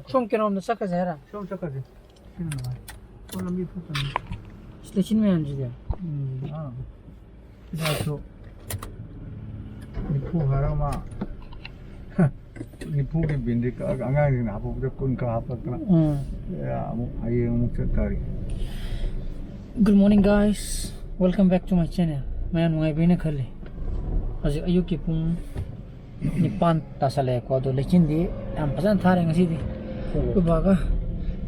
좀 깨놓으면 섞어서 해라. 좀 섞어지. 쉬는 거. 콜롬비 푸선. 슬래치면 안 주죠. 아. 그래서 니푸 하라마. 니푸게 빈디까 안가리 나보고 꾼까 하었구나. 야, 뭐 아예 묵혔다리. Good morning guys. Welcome back to my channel. मैं नुआई बिने खले. आज अयुक की पुंग निपान तासले को तो लेकिन दी हम पसंद था रहेंगे सीधी. तो बागा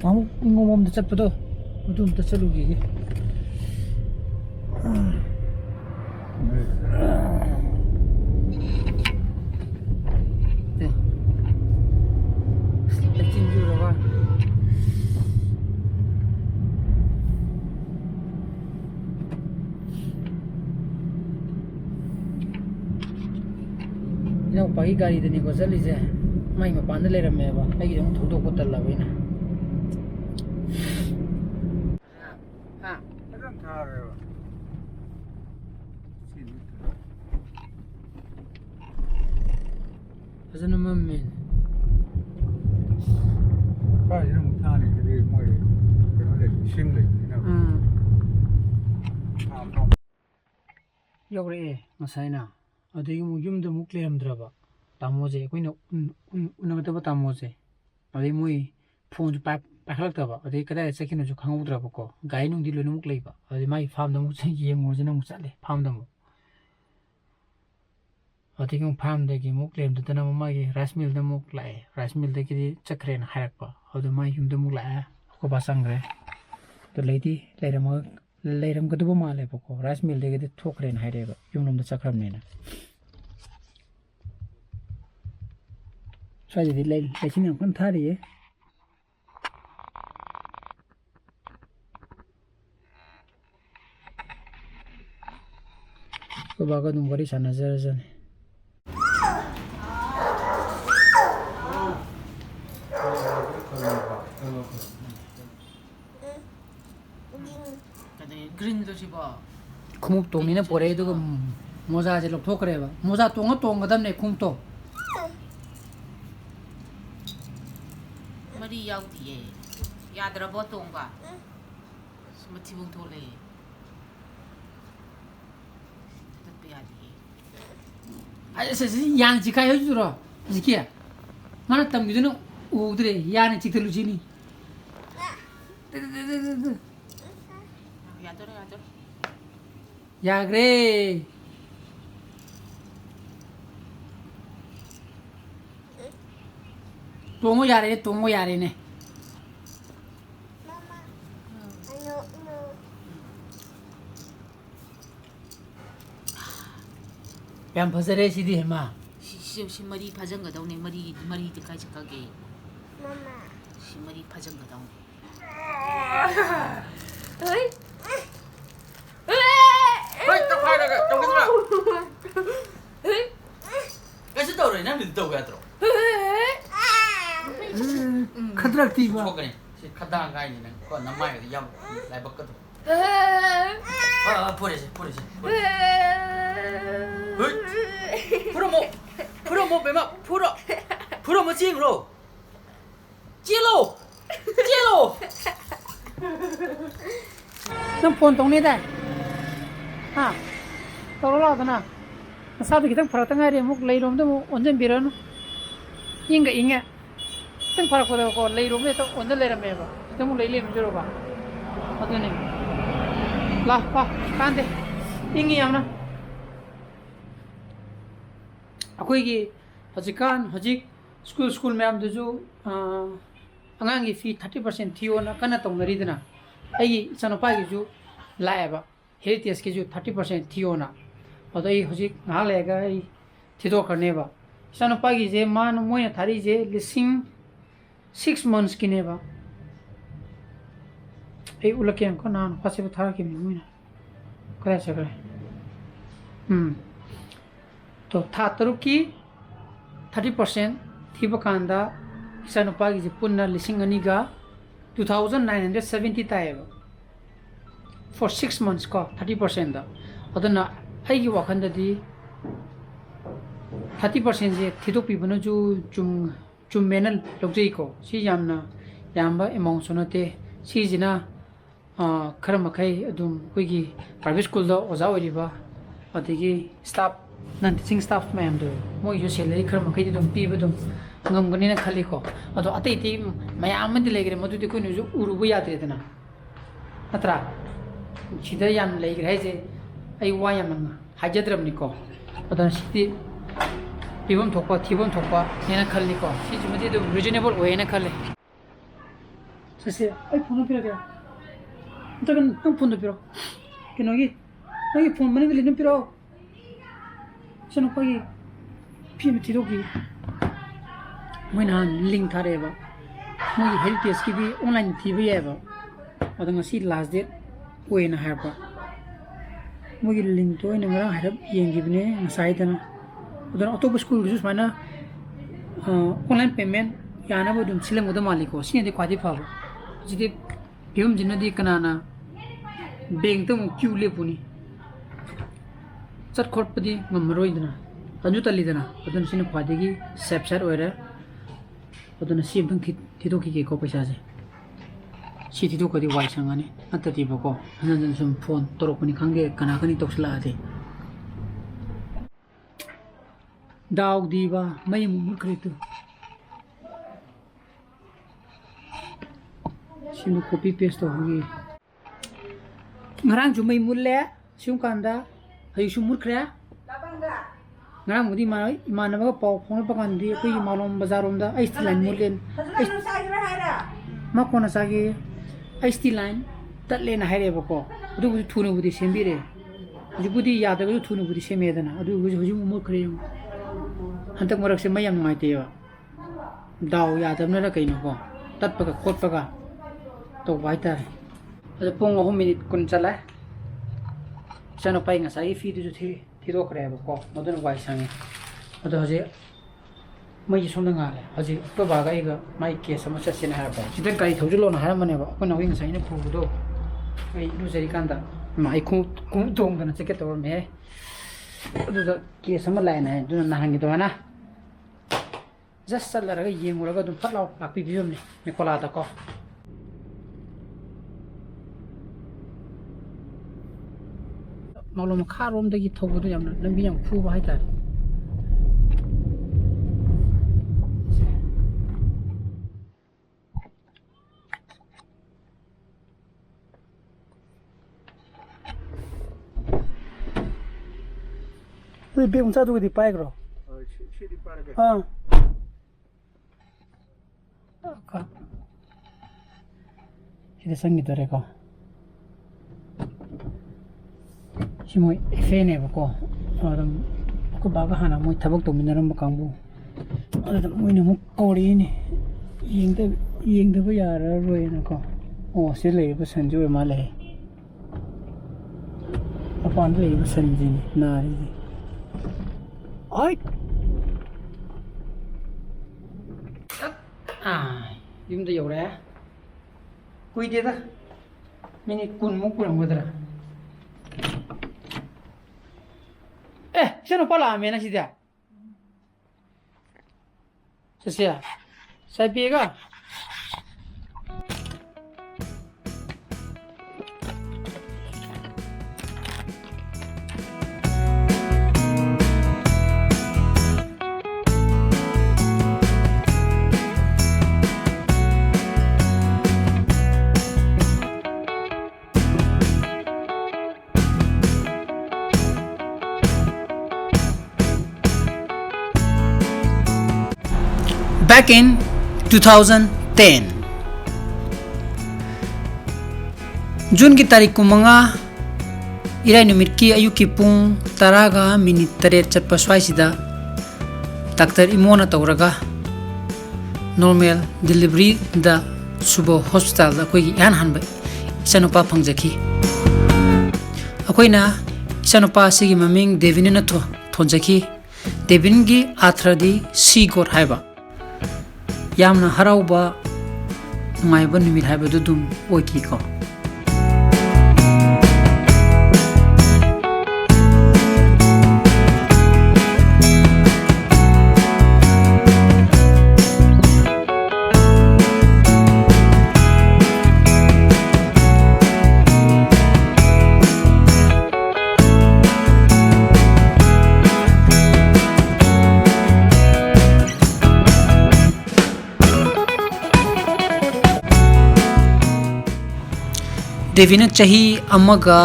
हम ngomong de cepet tuh. Itu kita selalu gigi. Lekin juga pak. Ini pagi gari itu nih kosel aja. Mai mah pandai lera meba. Lagi dong tuh kotor lah bina. Pasal nama men. Kalau ini mutani jadi mau kalau ada sim lagi. Ya boleh, masalah. Ada yang mujum tu mukli hamdraba. Tamu je, kau ni unang tu tamu je. Ada yang mui phone tu paklak tu ba. Ada kadang sekian tu kangu draba ko. Gaya nung di lu mukli ba. Ada mai farm tu mukli yang mukli nung mukli farm tu. Ada yang farm tu ki mukli ham tu tanam mai rice mill tu mukli. Rice mill tu ki cakren harak ba. Ada mai hum tu mukli. Aku pasang re. Tu lady, Leiram ketua malah pokok rice mill deh kita thokren hai deh, yung nom tu cakram ni na. Saya jadi lekin yang kan thari ye. Kau baga tu beri sana zara. Green tu siapa? Kumuk tong ni na pore itu moza aja lok thok reba. Moza tong kadam ne kumuk tong. Mari yau tiye. Yadra botong ka. Semati bung tole. Tapi adi. Aja sesi yang jika ya juro. Jikia. Mana tam gitu no udre yang cik terluci ni. Ya gre. Tunggu yare ne. Mama. No. Yang pasar sih di hema. Si mari pajang ka daw ne mari di kai chakage. Mama. Si mari pajang ka daw. Oi. Hei, tak payah lagi. Jauh kita. Kasi daw rin namin daw ya daw. Khadrak tiba. Kok ni? Si khadang kai ni nang ko namai ka yam lai bak ka daw. Pore. Hei. Puro mo bema. Puro mo jing ro. Jelo. Nang phone tong ni dah. Ha. Tolong tu na. Sahaja kita perhatian hari muk lay rom tu onjen biran. Inga. Teng parak pada ko lay rom itu onjen lay ram eba. Kita muk lay jero ba. Atau ni. Lah, kan deh. Ingi am na. Aku ini hajik school में हम तो जो अंगांग की fee 30% थी वो ना करना तो मरी देना आई चनोपा की जो लाएगा हेरिटेज की जो 30% थी वो ना और तो ये हजिक ना लेगा ये थीतो करने बा चनोपा की जे मान मोये थारी जे लिसिंग 6 months की ने बा ये उलके हमको ना फासे बता के मिलूँ ना क्या चल रहा है तो था तरुक की 30% थी बकांदा चनोपा की जे पुन्ना लिसिंग अनिगा 2,970 ताएगा for 6 months ko 30% da adana ai gi wakhan da di 30% je thidok pi bana ju chung ꯆꯨꯝꯃꯦꯅ ꯂꯧꯖꯩꯀꯣ ꯁꯤ ꯌꯥꯝꯅ ꯌꯥꯝꯕ ꯑꯦꯃꯥꯎꯟꯁꯨ ꯅꯠꯇꯦ ꯁꯤꯁꯤꯅ ꯈꯔ ꯃꯈꯩ ꯑꯗꯨꯝ ꯑꯩꯈꯣꯏꯒꯤ ꯄ꯭ꯔꯥꯏꯚꯦꯠ ꯁ꯭ꯀꯨꯜꯗ ꯑꯣꯖꯥ ꯑꯣꯏꯔꯤꯕ ꯑꯗꯒꯤ ꯁ꯭ꯇꯥꯐ ꯅꯟ ꯇꯤꯆꯤꯡ ꯁ꯭ꯇꯥꯐ ꯃꯌꯥꯝꯗꯣ ꯃꯣꯏꯁꯨ ꯁꯦꯂꯔꯤ ꯈꯔ ꯃꯈꯩꯗꯤ ꯑꯗꯨꯝ ꯄꯤꯕ ꯑꯗꯨꯝ ꯉꯝꯒꯅꯤꯅ ꯈꯜꯂꯤꯀꯣ ꯑꯗꯣ ꯑꯇꯩ ꯑꯇꯩ ꯃꯌꯥꯝ ꯑꯃꯗꯤ ꯂꯩꯈ꯭ꯔꯦ ꯃꯗꯨꯗꯤ ꯑꯩꯈꯣꯏꯅꯁꯨ ꯎꯔꯨꯕ ꯌꯥꯗ꯭ꯔꯦꯗꯅ ꯅꯠꯇ꯭ꯔꯥ ꯁꯤꯗ ꯌꯥꯝ ꯂꯩꯈ꯭ꯔꯦ ꯍꯥꯏꯁꯦ ꯑꯩ ꯋꯥ ꯌꯥꯝꯅ ꯍꯥꯏꯖꯗ꯭ꯔꯕꯅꯤꯀꯣ ꯑꯗꯨꯅ ꯁꯤꯗꯤ ꯄꯤꯐꯝ ꯊꯣꯛꯄ ꯊꯤꯐꯝ ꯊꯣꯛꯄ ꯍꯦꯟꯅ ꯈꯜꯂꯤꯀꯣ ꯁꯤꯁꯤꯃꯗꯤ ꯑꯗꯨꯝ ꯔꯤꯖꯅꯦꯕꯜ ꯑꯣꯏꯌꯦꯅ ꯈꯜꯂꯤ ꯁꯤꯁꯦ ꯑꯩ ꯐꯣꯟ ꯄꯤꯔꯒꯦ ꯅꯠꯇ꯭ꯔꯒ ꯅꯪ ꯐꯣꯟꯗꯣ ꯄꯤꯔꯛꯑꯣ ꯀꯩꯅꯣꯒꯤ ꯅꯪꯒꯤ ꯐꯣꯟ ꯃꯅꯤꯡꯗ ꯂꯤꯠꯅ ꯄꯤꯔꯛꯑꯣ ꯁꯤꯅ ꯑꯩꯈꯣꯏꯒꯤ ꯐꯤ ꯑꯃ ꯊꯤꯗꯣꯛꯈꯤ ꯃꯣꯏ ꯅꯍꯥꯟ ꯂꯤꯡ ꯊꯥꯔꯛꯑꯦꯕ ꯃꯣꯏꯒꯤ ꯍꯦꯔꯤꯇꯦꯖꯀꯤꯗꯤ ꯑꯣꯟꯂꯥꯏꯟꯗ ꯊꯤꯕ ꯌꯥꯏꯑꯕ ꯑꯗꯣ ꯉꯁꯤ ꯂꯥꯁ ꯗꯦꯠ ꯑꯣꯏꯅ ꯍꯥꯏꯔꯛꯄ ꯃꯣꯏꯒꯤ ꯂꯤꯡꯇꯣ ꯑꯩꯅ ꯉꯔꯥꯡ ꯍꯥꯏꯔꯞ ꯌꯦꯡꯈꯤꯕꯅꯦ ꯉꯁꯥꯏꯗꯅ ꯑꯗꯨꯅ ꯑꯇꯣꯞꯄ ꯁ꯭ꯀꯨꯜꯒꯤꯁꯨ ꯁꯨꯃꯥꯏꯅ ꯑꯣꯟꯂꯥꯏꯟ ꯄꯦꯃꯦꯟ ꯌꯥꯅꯕ ꯑꯗꯨꯝ ꯁꯤꯜꯂꯝꯒꯗꯕ ꯃꯥꯜꯂꯤꯀꯣ ꯁꯤꯅꯗꯤ ꯈ꯭ꯋꯥꯏꯗꯒꯤ ꯐꯕ ꯍꯧꯖꯤꯛꯇꯤ ꯐꯤꯕꯝꯁꯤꯅꯗꯤ ꯀꯅꯥꯅ ꯕꯦꯡꯛꯇ ꯑꯃꯨꯛ ꯀ꯭ꯌꯨ ꯂꯦꯞꯄꯨꯅꯤ ꯆꯠ ꯈꯣꯠꯄꯗꯤ ꯉꯝꯃꯔꯣꯏꯗꯅ ꯇꯟꯁꯨ ꯇꯜꯂꯤꯗꯅ ꯑꯗꯨꯅ ꯁꯤꯅ ꯈ꯭ꯋꯥꯏꯗꯒꯤ ꯁꯦꯞ ꯁꯥꯏꯠ ꯑꯣꯏꯔꯦ ꯑꯗꯨꯅ ꯁꯤ ꯑꯝꯇꯪ ꯊꯤꯗꯣꯛꯈꯤꯒꯦꯀꯣ ꯄꯩꯁꯥꯁꯦ ꯁꯤ ꯊꯤꯗꯣꯛꯈ꯭ꯔꯗꯤ ꯋꯥꯏ ꯁꯪꯉꯅꯤ ꯅꯠꯇ꯭ꯔꯗꯤꯕꯀꯣ ꯍꯟꯖꯟ ꯍꯟꯖꯟ ꯁꯨꯝ ꯐꯣꯟ ꯇꯧꯔꯛꯄꯅꯤ ꯈꯪꯗꯦ ꯀꯅꯥ ꯈꯪꯅꯤ ꯇꯧꯁꯤꯜꯂꯛꯑꯗꯤ ꯗꯥꯎꯗꯤꯕ ꯃꯩ ꯑꯃꯨꯛ ꯃꯨꯠꯈ꯭ꯔꯦ ꯇꯨ ꯁꯤꯅ ꯀꯣꯄꯤ ꯄꯦꯁ ꯇꯧꯕꯒꯤ ꯉꯔꯥꯡꯁꯨ ꯃꯩ ꯃꯨꯠꯂꯦ ꯁꯤꯒꯨꯝ ꯀꯥꯟꯗ ꯍꯧꯖꯤꯛꯁꯨ ꯃꯨꯠꯈ꯭ꯔꯦ ꯉꯔꯥꯡꯕꯨꯗꯤ ꯏꯃꯥꯟꯅꯕꯒ ꯄꯥꯎ ꯐꯥꯎꯅꯕ ꯀꯥꯟꯗꯗꯤ ꯑꯩꯈꯣꯏꯒꯤ ꯃꯥꯂꯣꯝ ꯕꯖꯥꯔꯣꯝꯗ ꯑꯩꯆ ꯇꯤ ꯂꯥꯏꯟ ꯃꯨꯠꯂꯦ ꯃꯥ ꯀꯣꯟꯅ ꯆꯥꯒꯦ ꯑꯩꯆ ꯇꯤ ꯂꯥꯏꯟ ꯇꯠꯂꯦꯅ ꯍꯥꯏꯔꯛꯑꯦꯕꯀꯣ ꯑꯗꯨꯕꯨꯗꯤ ꯊꯨꯅꯕꯨꯗꯤ ꯁꯦꯝꯕꯤꯔꯦ ꯍꯧꯖꯤꯛꯄꯨꯗꯤ ꯌꯥꯗ꯭ꯔꯒꯁꯨ ꯊꯨꯅꯕꯨꯗꯤ ꯁꯦꯝꯃꯦꯗꯅ ꯑꯗꯨꯕꯨ ꯍꯧꯖꯤꯛ ꯃꯨꯠꯈ꯭ꯔꯦ ꯌꯦꯡꯉꯨ ꯍꯟꯗꯛ ꯃꯔꯛꯁꯦ ꯃꯩ ꯌꯥꯝ ꯅꯨꯡꯉꯥꯏꯇꯦꯕ ꯗꯥꯎ ꯌꯥꯗꯕꯅꯔ ꯀꯩꯅꯣꯀꯣ ꯇꯠꯄꯒ ꯈꯣꯠꯄꯒ ꯇꯧꯕ ꯍꯥꯏꯇꯥꯔꯦ ꯑꯗꯣ ꯄꯨꯡ 3 ꯃꯤꯅꯤꯠ 10 ꯆꯠꯂꯦ ꯏꯆꯥꯅꯨꯄꯥꯒꯤ ꯉꯁꯥꯏꯒꯤ ꯐꯤꯗꯨꯁꯨ ꯊꯤꯗꯣꯛꯈ꯭ꯔꯦꯕꯀꯣ ꯃꯗꯨꯅ ꯋꯥꯏ ꯁꯪꯉꯦ ꯑꯗꯣ ꯍꯧꯖꯤꯛ ꯃꯩꯁꯦ ꯁꯣꯝꯗ ꯉꯥꯜꯂꯦ ꯍꯧꯖꯤꯛ ꯑꯩꯈꯣꯏ ꯕꯥꯒ ꯑꯩꯒ ꯃꯥꯏ ꯀꯦꯁ ꯑꯃ ꯆꯠꯁꯦꯅ ꯍꯥꯏꯔꯛꯄ ꯁꯤꯗ ꯒꯥꯔꯤ ꯊꯧꯖꯤꯜꯂꯣꯅ ꯍꯥꯏꯔꯝꯕꯅꯦꯕ ꯑꯩꯈꯣꯏ ꯅꯥꯎꯒꯤ ꯉꯁꯥꯏ ꯑꯩꯅ ꯄꯨꯕꯗꯣ ꯑꯩ ꯏꯔꯨꯖꯔꯤꯀꯥꯟꯗ ꯑꯩ ꯈꯣꯡꯎꯞ ꯇꯣꯡꯗꯅ ꯆꯠꯀꯦ ꯇꯧꯔꯝꯃꯦ ꯑꯗꯨꯗ ꯀꯦꯁ ꯑꯃ ꯂꯥꯛꯑꯦꯅ ꯍꯥꯏ ꯑꯗꯨꯅ ꯅꯍꯥꯟꯒꯤ ꯑꯗꯨꯃꯥꯏꯅ ꯖꯁ ꯆꯠꯂꯔꯒ ꯌꯦꯡꯉꯨꯔꯒ ꯑꯗꯨꯝ ꯐꯠ ꯂꯥꯎ ꯂꯥꯛꯄꯤꯕꯤꯕꯅꯦ ꯃꯦꯀꯣꯂꯥꯗꯀꯣ ꯃꯥꯂꯣꯝ ꯃꯈꯥꯔꯣꯝꯗꯒꯤ ꯊꯧꯕꯗꯣ ꯌꯥꯝꯅ ꯂꯝꯕꯤ ꯌꯥꯝ ꯈꯨꯕ ꯍꯥꯏꯇꯥꯔꯦ ꯕꯦꯒ ꯃꯆꯥꯗꯨꯒꯗꯤ ꯄꯥꯏꯈ꯭ꯔꯣ ꯁꯤꯗꯤ ꯄꯥꯔꯒꯦ ꯁꯤꯗ ꯆꯪꯈꯤꯗꯣꯔꯦꯀꯣ ꯁꯤ ꯃꯣꯏ ꯑꯦꯐꯦꯅꯦꯕꯀꯣ ꯑꯗꯨꯝ ꯑꯩꯈꯣꯏ ꯕꯥꯒ ꯍꯥꯟꯅ ꯃꯣꯏ ꯊꯕꯛ ꯇꯧꯃꯤꯟꯅꯔꯝꯕ ꯀꯥꯡꯕꯨ ꯑꯗꯨꯗ ꯃꯣꯏꯅ ꯑꯃꯨꯛ ꯀꯧꯔꯛꯏꯅꯦ ꯌꯦꯡꯗꯕ ꯌꯥꯔꯔꯣꯏꯅꯀꯣ ꯑꯣ ꯁꯤꯗ ꯂꯩꯔꯤꯕ ꯁꯟꯁꯤ ꯑꯣꯏ ꯃꯥꯜꯂꯦ ꯃꯄꯥꯟꯗ ꯂꯩꯔꯤꯕ ꯁꯟꯁꯤꯅꯤ ꯅꯥꯔꯤꯁꯤ ꯌꯨꯝꯗ ꯌꯧꯔꯛꯑꯦ ꯀꯨꯏꯗꯦꯗ ꯃꯤꯅꯤꯠ 10ꯃꯨꯛ ꯀꯨꯏꯔꯝꯒꯗ꯭ꯔꯥ 이제는 빨라 안 메나 시대. 저시야. 사이비가. Back in 2010 June की तारीख को मंगा इराई नुमित की अयु की पुंग तरागा मिनिट तरेट चटपा स्वाइसिदा डॉक्टर इमोना तौरगा नॉर्मल डिलीवरी दा सुबो हॉस्पिटल दा कोई यान हनबे इसानुपा फंगजखी अखोइना इसानुपा सिगी ममिंग देविन न थोंजखी देविन की आथ्रदी सी गोट हाइबा यामना हराउबा नुंगाइबा नुमित हाइबदु दुम ओइकीको Devina chahi amaga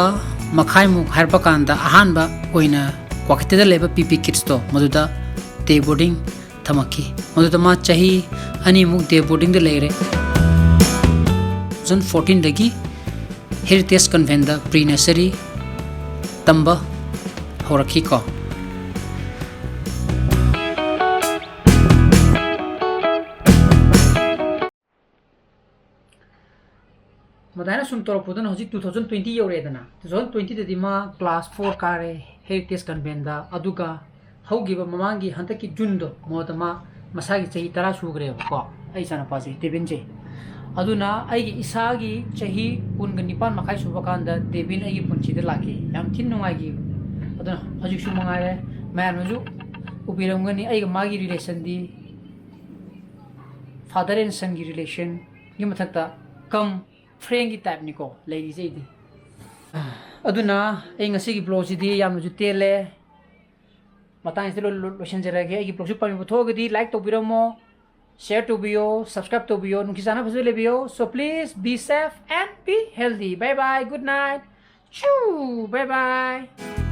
makhai muk harpa kanda ahanba oina kwakiteda leba PP kids to maduda day boarding thamaki maduda ma chahi ani muk day boarding de leire 2014 dagi heritage convent da pre nursery tamba horakhi ko Madana sum tor pudan hoji 2020 yoredana 2020 de dima class 4 kare heritage convent da aduga haugiba mamangi hantaki jundo modama masagi chahi tara sugre ko ai sana pase tebin je aduna ai isagi chahi kun nipan makai subakanda debin ai punchi de laki yam thin nungai gi aduna hoji su mangare man maju upiramgani ai magi relation di father and son gi relation gi mathakta kam friend gi type niko lady je di aduna ai ngasi gi blog ji di yam ju tele matang se lo shen jera ge ai gi blog ju pami butho gi di like to biramo share to bio subscribe to bio nuki sana bhajle bio so please be safe and be healthy bye bye good night choo bye bye